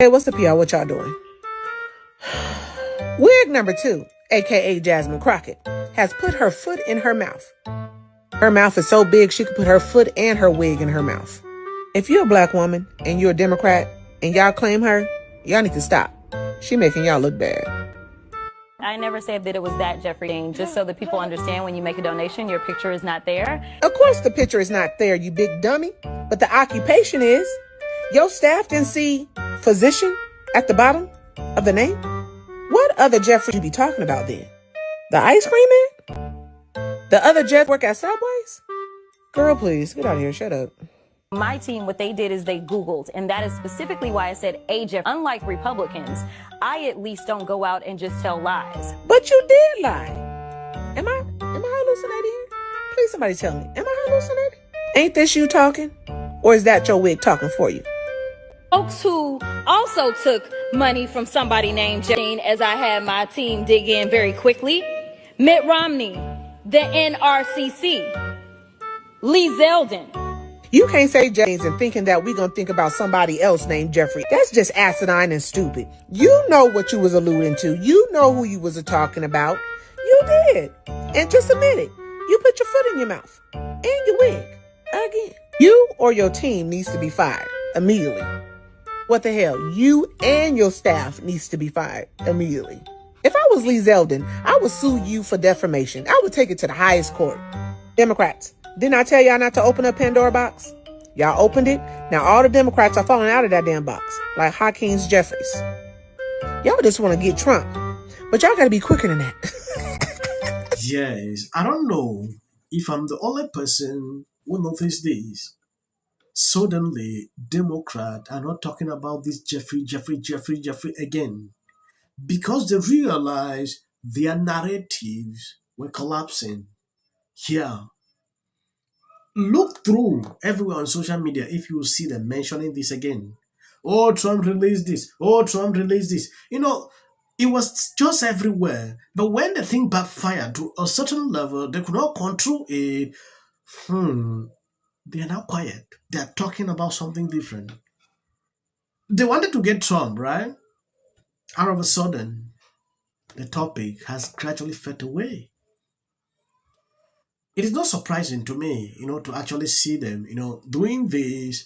Hey, what's up, y'all? What y'all doing? Wig number 2, aka Jasmine Crockett, has put her foot in her mouth. Her mouth is so big she could put her foot and her wig in her mouth. If you're a black woman and you're a Democrat and y'all claim her, y'all need to stop. She making y'all look bad. I never said that it was that Jeffrey thing, just so that people understand when you make a donation, your picture is not there. Of course the picture is not there, you big dummy, but the occupation is. Your staff didn't see physician at the bottom of the name? What other Jeffrey you be talking about then? The ice cream man? The other Jeff work at Subways? Girl, please, get out of here. Shut up. My team, what they did is they Googled, and that is specifically why I said a Jeff. Unlike Republicans, I at least don't go out and just tell lies. But you did lie. Am I hallucinating? Please, somebody tell me. Am I hallucinating? Ain't this you talking? Or is that your wig talking for you? Folks who also took money from somebody named Jane, as I had my team dig in very quickly. Mitt Romney, the NRCC, Lee Zeldin. You can't say James and thinking that we gonna think about somebody else named Jeffrey. That's just asinine and stupid. You know what you was alluding to. You know who you was talking about. You did. And just admit it. You put your foot in your mouth. And your wig. Again. You or your team needs to be fired. Immediately. What the hell? You and your staff needs to be fired. Immediately. If I was Lee Zeldin, I would sue you for defamation. I would take it to the highest court. Democrats. Didn't I tell y'all not to open up Pandora box? Y'all opened it. Now all the Democrats are falling out of that damn box. Like Hakeem's Jeffries. Y'all just want to get Trump. But y'all got to be quicker than that. Yes, I don't know if I'm the only person who noticed this. Suddenly, Democrats are not talking about this Jeffrey again. Because they realize their narratives were collapsing. Yeah. Look through everywhere on social media if you see them mentioning this again. Oh, Trump released this. Oh, Trump released this. It was just everywhere. But when the thing backfired to a certain level, they could not control it. They are now quiet. They are talking about something different. They wanted to get Trump, right? All of a sudden, the topic has gradually faded away. It is not surprising to me, to actually see them, doing this.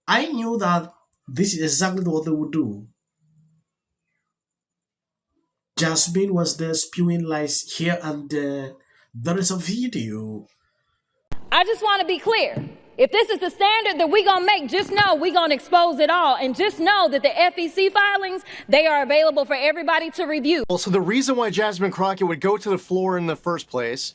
I knew that this is exactly what they would do. Jasmine was there spewing lies here and there. There is a video. I just want to be clear. If this is the standard that we're going to make, just know we're going to expose it all. And just know that the FEC filings, they are available for everybody to review. Well, so the reason why Jasmine Crockett would go to the floor in the first place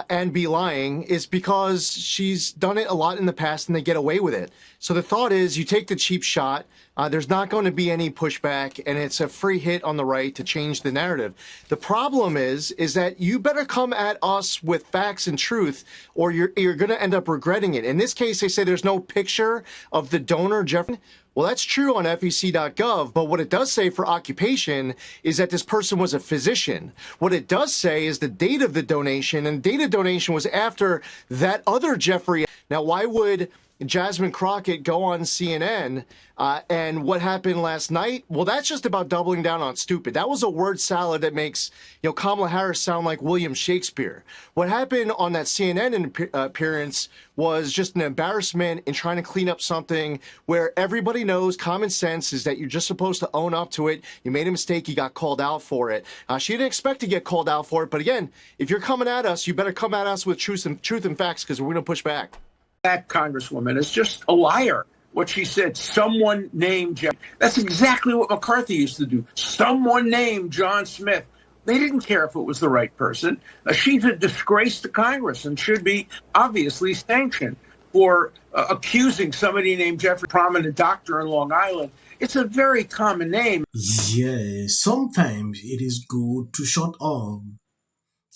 and be lying is because she's done it a lot in the past and they get away with it. So the thought is you take the cheap shot. There's not going to be any pushback, and it's a free hit on the right to change the narrative. The problem is that you better come at us with facts and truth, or you're going to end up regretting it. In this case, they say there's no picture of the donor, Jeffrey. Well, that's true on FEC.gov, but what it does say for occupation is that this person was a physician. What it does say is the date of the donation, and the date of donation was after that other Jeffrey. Now, why would Jasmine Crockett go on CNN and what happened last night? Well, that's just about doubling down on stupid. That was a word salad that makes Kamala Harris sound like William Shakespeare. What happened on that CNN appearance was just an embarrassment in trying to clean up something where everybody knows common sense is that you're just supposed to own up to it. You made a mistake, you got called out for it. She didn't expect to get called out for it, but again, if you're coming at us, you better come at us with truth and facts, because we're going to push back. That Congresswoman is just a liar. What she said, someone named Jeff. That's exactly what McCarthy used to do. Someone named John Smith. They didn't care if it was the right person. She's a disgrace to Congress and should be obviously sanctioned for accusing somebody named Jeffrey, prominent doctor in Long Island. It's a very common name. Yes, sometimes it is good to shut up.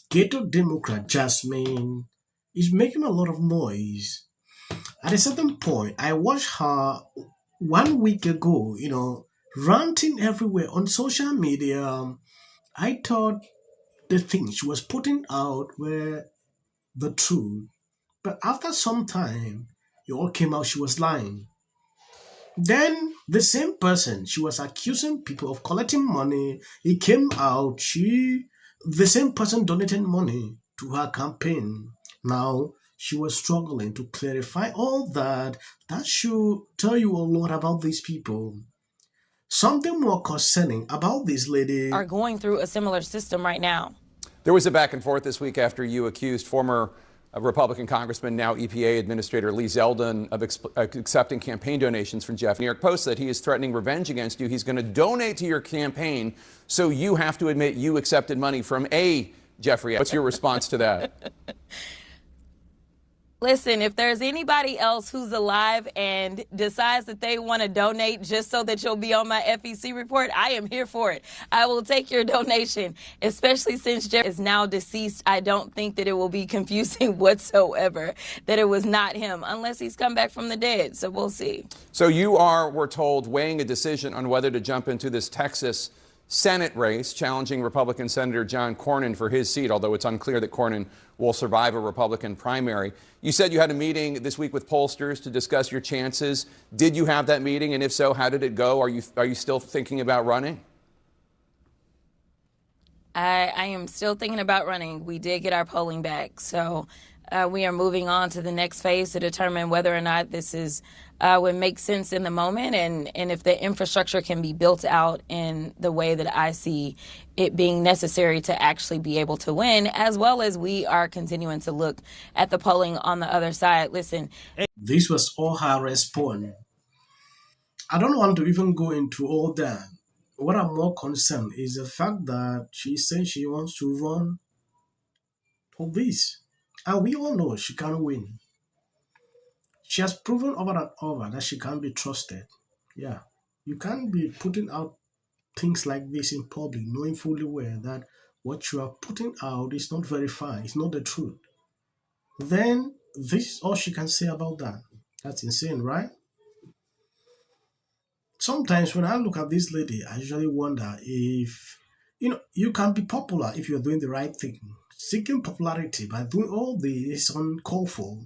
Ghetto Democrat Jasmine is making a lot of noise. At a certain point, I watched her 1 week ago, ranting everywhere on social media. I thought the things she was putting out were the truth. But after some time, it all came out she was lying. Then the same person, she was accusing people of collecting money. It came out, the same person donated money to her campaign. Now, she was struggling to clarify all that. That should tell you a lot about these people. Something more concerning about this lady. Are going through a similar system right now. There was a back and forth this week after you accused former Republican Congressman, now EPA Administrator Lee Zeldin, of accepting campaign donations from Jeff. New York Post said he is threatening revenge against you. He's going to donate to your campaign, so you have to admit you accepted money from a Jeffrey. What's your response to that? Listen, if there's anybody else who's alive and decides that they want to donate just so that you'll be on my FEC report, I am here for it. I will take your donation, especially since Jeff is now deceased. I don't think that it will be confusing whatsoever that it was not him, unless he's come back from the dead. So we'll see. So you are, we're told, weighing a decision on whether to jump into this Texas Senate race, challenging Republican Senator John Cornyn for his seat, although it's unclear that Cornyn will survive a Republican primary. You said you had a meeting this week with pollsters to discuss your chances. Did you have that meeting? And if so, how did it go? Are you still thinking about running? I am still thinking about running. We did get our polling back. So we are moving on to the next phase to determine whether or not this is would make sense in the moment, and if the infrastructure can be built out in the way that I see it being necessary to actually be able to win, as well as we are continuing to look at the polling on the other side. Listen. This was all her response. I don't want to even go into all that. What I'm more concerned is the fact that she says she wants to run for this. And we all know she can't win. She has proven over and over that she can't be trusted. Yeah, you can't be putting out things like this in public, knowing fully well that what you are putting out is not verified, it's not the truth. Then this is all she can say about that. That's insane, right? Sometimes when I look at this lady, I usually wonder if, you can be popular if you're doing the right thing. Seeking popularity by doing all this is uncalled for.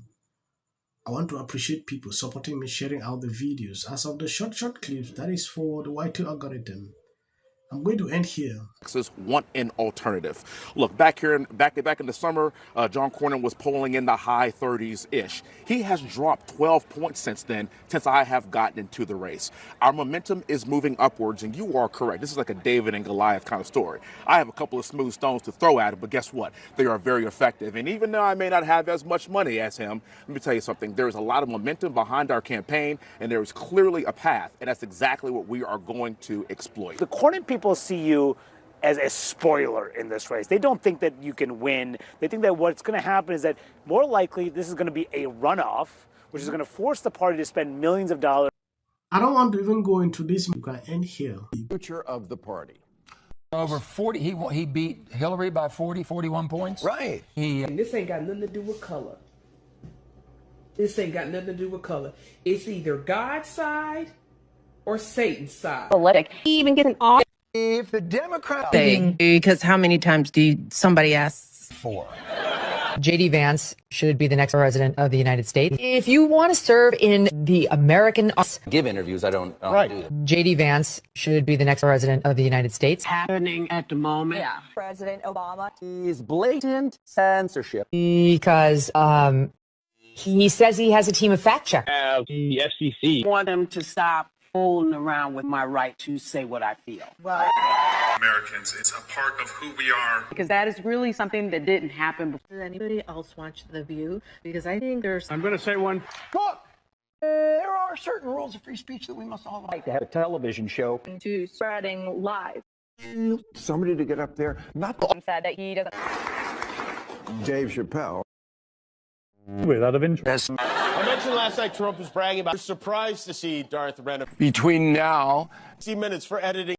I want to appreciate people supporting me, sharing out the videos. As of the short clips, that is for the YT algorithm. I'm going to end here. Texas want an alternative. Look, back in the summer, John Cornyn was polling in the high 30s-ish. He has dropped 12 points since then, since I have gotten into the race. Our momentum is moving upwards, and you are correct. This is like a David and Goliath kind of story. I have a couple of smooth stones to throw at him, but guess what? They are very effective. And even though I may not have as much money as him, let me tell you something. There is a lot of momentum behind our campaign, and there is clearly a path, and that's exactly what we are going to exploit. The Cornyn people see you as a spoiler in this race. They don't think that you can win. They think that what's going to happen is that more likely this is going to be a runoff, which is going to force the party to spend millions of dollars. I don't want to even go into this. We can end here. Future of the party. Over 40, he beat Hillary by 41 points. Right. And this ain't got nothing to do with color. This ain't got nothing to do with color. It's either God's side or Satan's side. Politic. He even get an off. If the Democrats... Because how many times do somebody asks? 4. J.D. Vance should be the next president of the United States. If you want to serve in the American... Give interviews, I don't right. do that. J.D. Vance should be the next president of the United States. Happening at the moment. Yeah. President Obama. He's blatant censorship. Because he says he has a team of fact checkers. The FCC want them to stop fooling around with my right to say what I feel. Well, Americans, it's a part of who we are. Because that is really something that didn't happen before. Does anybody else watch The View? Because I think there's... I'm going to say one. Look, there are certain rules of free speech that we must all like to have a television show. To spreading lies. Somebody to get up there, not said that he doesn't... Dave Chappelle. Without of interest. I mentioned last night Trump was bragging about surprised to see Darth Renner. Between now... 60 minutes for editing.